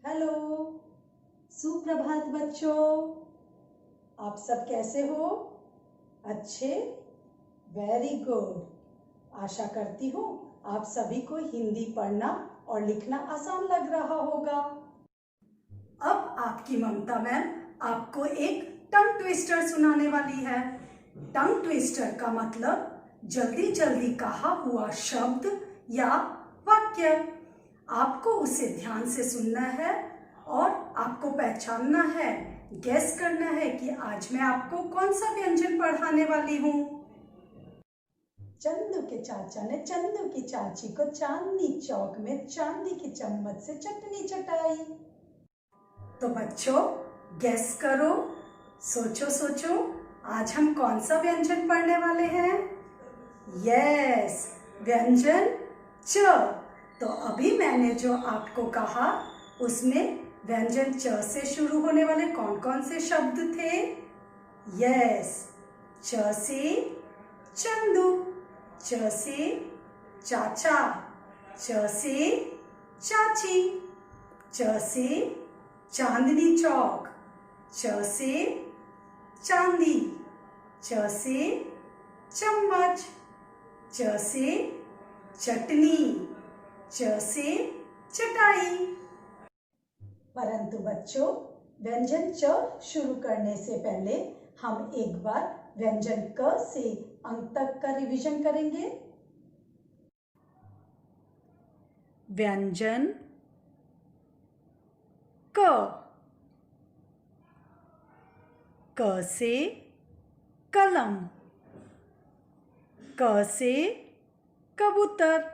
Hello, सुप्रभात बच्चों। आप सब कैसे हो? अच्छे? Very good. आशा करती हूँ आप सभी को हिंदी पढ़ना और लिखना आसान लग रहा होगा। अब आपकी ममता मैम आपको एक टंग ट्विस्टर सुनाने वाली है। टंग ट्विस्टर का मतलब जल्दी जल्दी कहा हुआ शब्द या वाक्य। आपको उसे ध्यान से सुनना है और आपको पहचानना है, गेस करना है कि आज मैं आपको कौन सा व्यंजन पढ़ाने वाली हूँ। चंदू के चाचा ने चंदू की चाची को चांदनी चौक में चांदी की चम्मच से चटनी चटाई। तो बच्चों गेस करो, सोचो सोचो, आज हम कौन सा व्यंजन पढ़ने वाले हैं? यस, व्यंजन च। तो अभी मैंने जो आपको कहा उसमें व्यंजन च से शुरू होने वाले कौन कौन से शब्द थे? यस, च से चंदू, च से चाचा, च से चाची, च से चांदनी चौक, च से चांदी, च से चम्मच, च से चटनी, च से चटाई। परंतु बच्चों व्यंजन च शुरू करने से पहले हम एक बार व्यंजन क से अंक तक का रिवीजन करेंगे। व्यंजन क, क से कलम, क से कबूतर,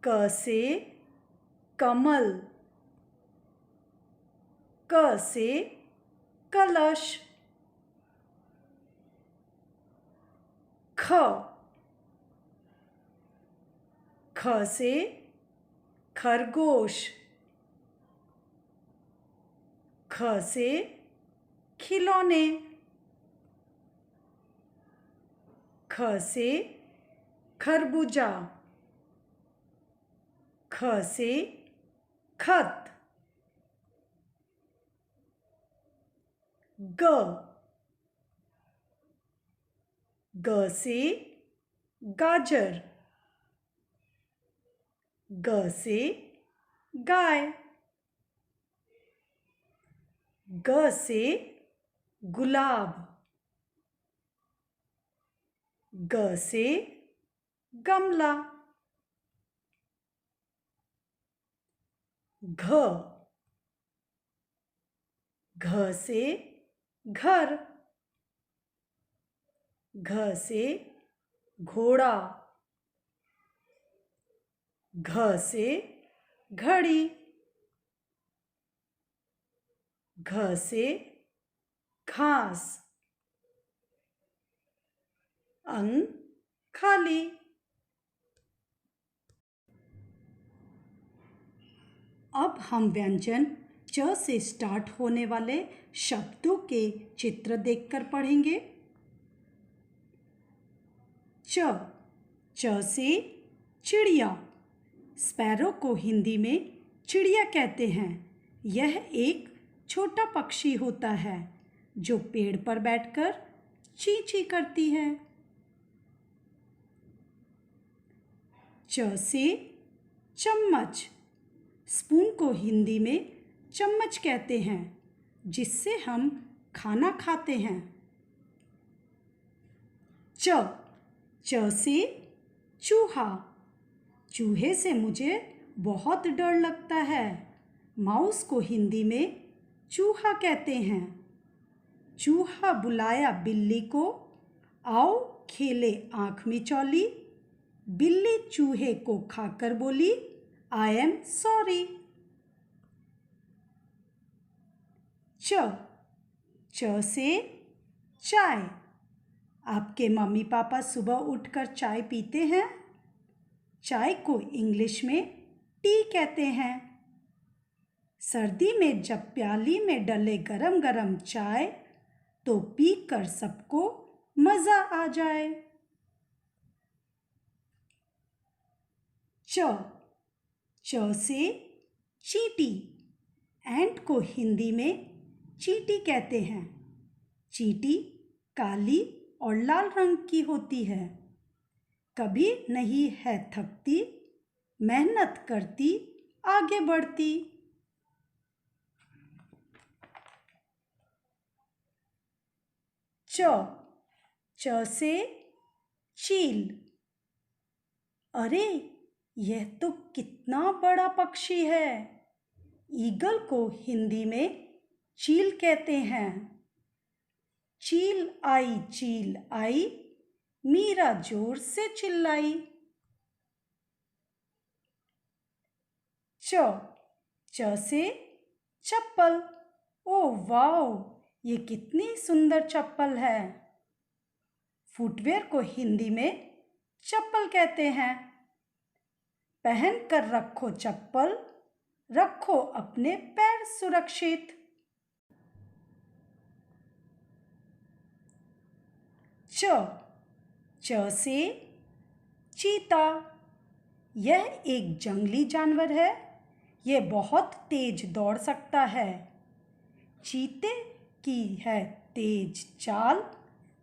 क से कमल, क से कलश, ख, ख से खरगोश, ख से खिलौने, ख से खरबूजा, ख से खत, ग, ग से गाजर, ग से गाय, ग से गुलाब, ग से गमला, घ, घ से घर, घ से घोड़ा, घ से घड़ी, घ से घास, अंग खाली। अब हम व्यंजन च से स्टार्ट होने वाले शब्दों के चित्र देखकर पढ़ेंगे। च, च से चिड़िया। स्पैरो को हिंदी में चिड़िया कहते हैं। यह एक छोटा पक्षी होता है जो पेड़ पर बैठकर ची ची करती है। च से चम्मच। स्पून को हिंदी में चम्मच कहते हैं जिससे हम खाना खाते हैं। च, च से चूहा। चूहे से मुझे बहुत डर लगता है। माउस को हिंदी में चूहा कहते हैं। चूहा बुलाया बिल्ली को, आओ खेले आँख मिचौली। बिल्ली चूहे को खाकर बोली, आई एम सॉरी। च, च से चाय। आपके मम्मी पापा सुबह उठकर चाय पीते हैं। चाय को इंग्लिश में टी कहते हैं। सर्दी में जब प्याली में डले गरम गरम चाय तो पीकर सबको मज़ा आ जाए। च, च से चींटी। एंट को हिंदी में चींटी कहते हैं। चींटी काली और लाल रंग की होती है। कभी नहीं है थकती, मेहनत करती, आगे बढ़ती। च च से चील। अरे यह तो कितना बड़ा पक्षी है। ईगल को हिंदी में चील कहते हैं। चील आई, मीरा जोर से चिल्लाई। च से चप्पल। ओह वाओ, ये कितनी सुंदर चप्पल है। फुटवेयर को हिंदी में चप्पल कहते हैं। पहन कर रखो चप्पल, रखो अपने पैर सुरक्षित। च से चीता। यह एक जंगली जानवर है। यह बहुत तेज दौड़ सकता है। चीते की है तेज चाल,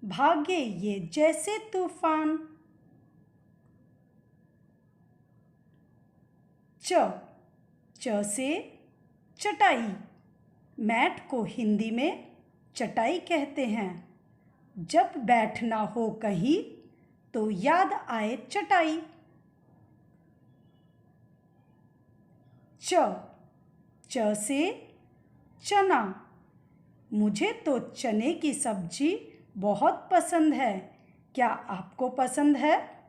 भागे ये जैसे तूफान। च से चटाई। मैट को हिंदी में चटाई कहते हैं। जब बैठना हो कहीं तो याद आए चटाई। च से चना। मुझे तो चने की सब्जी बहुत पसंद है। क्या आपको पसंद है?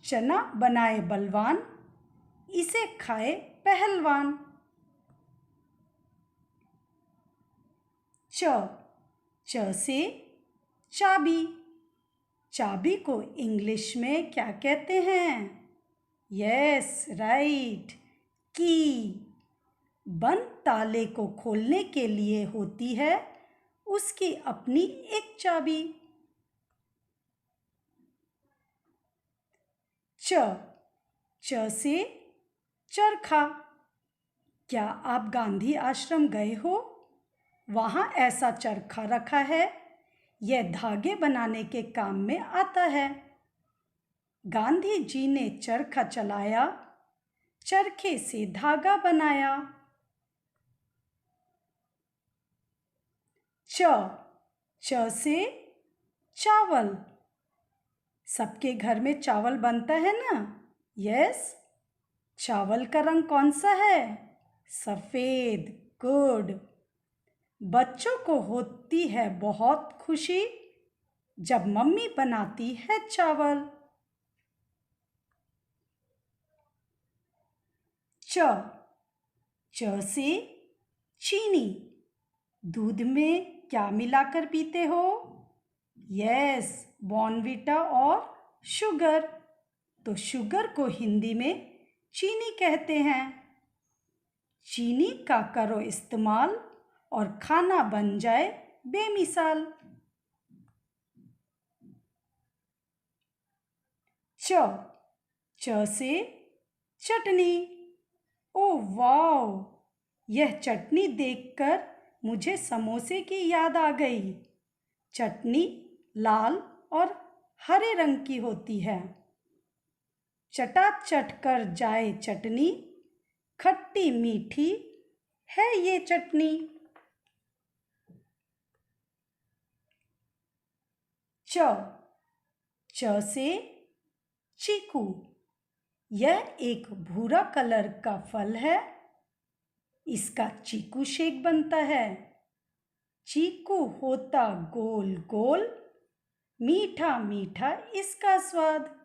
चना बनाए बलवान, इसे खाए पहलवान। च से चाबी। चाबी को इंग्लिश में क्या कहते हैं? यस राइट, की। बंद ताले को खोलने के लिए होती है उसकी अपनी एक चाबी। च से चरखा। क्या आप गांधी आश्रम गए हो? वहाँ ऐसा चरखा रखा है। यह धागे बनाने के काम में आता है। गांधी जी ने चरखा चलाया, चरखे से धागा बनाया। च से चावल। सबके घर में चावल बनता है ना? यस। चावल का रंग कौन सा है? सफेद। गुड। बच्चों को होती है बहुत खुशी जब मम्मी बनाती है चावल। च से चीनी। दूध में क्या मिलाकर पीते हो? यस, बॉर्नवीटा और शुगर। तो शुगर को हिंदी में चीनी कहते हैं। चीनी का करो इस्तेमाल और खाना बन जाए बेमिसाल। च से चटनी। ओह वाओ, यह चटनी देखकर मुझे समोसे की याद आ गई। चटनी लाल और हरे रंग की होती है। चटाचट कर जाए चटनी, खट्टी मीठी है ये चटनी। च से चीकू। यह एक भूरा कलर का फल है। इसका चीकू शेक बनता है। चीकू होता गोल गोल, मीठा मीठा इसका स्वाद।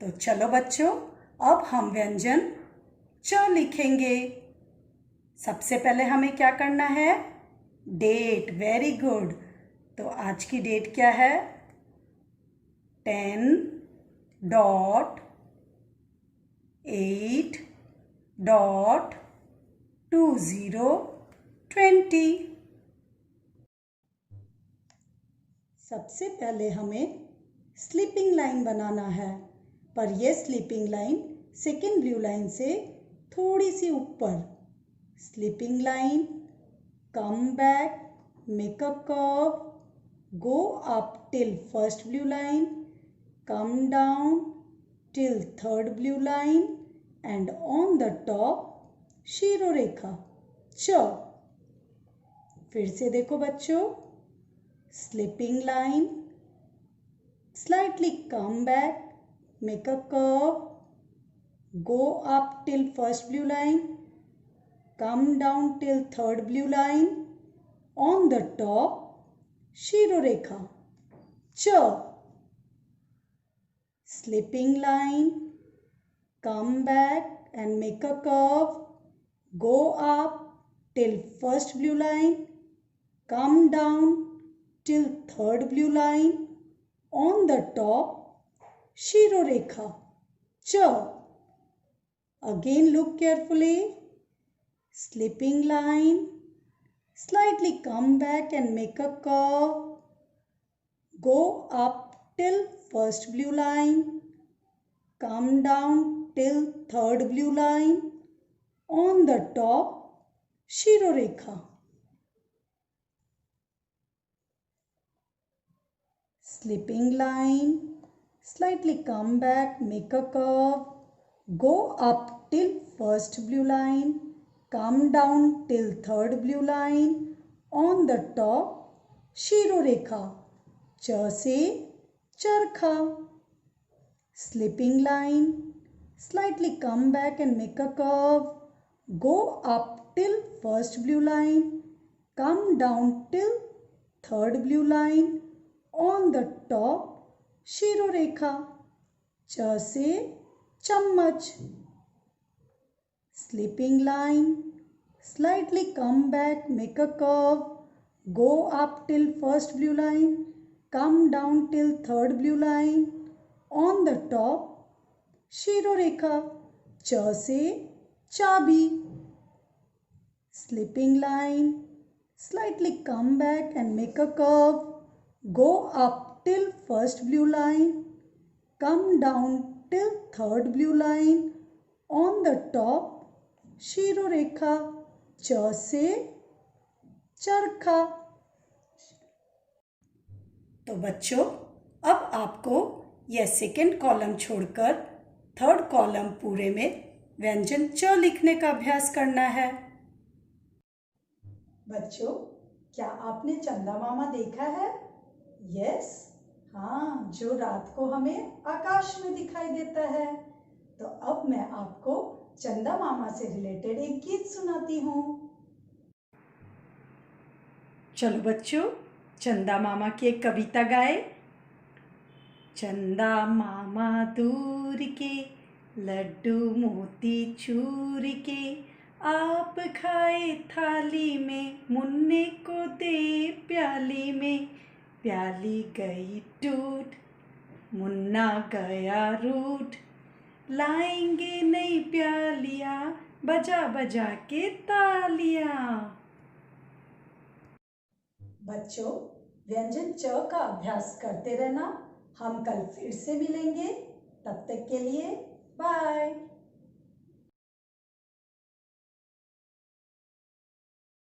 तो चलो बच्चों, अब हम व्यंजन च लिखेंगे। सबसे पहले हमें क्या करना है? डेट। Very good. तो आज की डेट क्या है? 10.8.2020। सबसे पहले हमें स्लीपिंग लाइन बनाना है, पर यह sleeping line second blue line से थोड़ी सी ऊपर, sleeping line, come back, make a curve, go up till first blue line, come down till third blue line and on the top शीरो रेखा च। फिर से देखो बच्चों, sleeping line, slightly come back, make a curve, go up till first blue line, come down till third blue line, on the top शीरो रेखा च। Sleeping line, come back and make a curve, go up till first blue line, come down till third blue line, on the top शीरो रेखा च। Again look carefully, slipping line, slightly come back and make a curve, go up till first blue line, come down till third blue line, on the top शीरो रेखा। Slipping line, slightly come back, make a curve, go up till first blue line, come down till third blue line, on the top शीरो रेखा च से चरखा। Slipping line, slightly come back and make a curve, go up till first blue line, come down till third blue line, on the top शीरो रेखा च से चम्मच। Slipping line, slightly come back, make a curve, go up till first blue line, come down till third blue line, on the top शीरो रेखा च से चाबी। Slipping line, slightly come back and make a curve, go up till first blue line, come down till third blue line, on the top शीरो रेखा च से चरखा। तो बच्चों, अब आपको यह सेकेंड कॉलम छोड़कर थर्ड कॉलम पूरे में व्यंजन च लिखने का अभ्यास करना है। बच्चों, क्या आपने चंदा मामा देखा है? यस, हाँ, जो रात को हमें आकाश में दिखाई देता है। तो अब मैं आपको चंदा मामा से रिलेटेड एक गीत सुनाती हूँ। चलो बच्चों, चंदा मामा की एक कविता गाए। चंदा मामा दूर के लड्डू मोती चूर के, आप खाए थाली में, मुन्ने को दे प्याली में। प्याली गई टूट, मुन्ना गया रूठ, लाएंगे नई प्यालियाँ, बजा बजा के तालियाँ। बच्चों, व्यंजन च का अभ्यास करते रहना। हम कल फिर से मिलेंगे। तब तक के लिए बाय।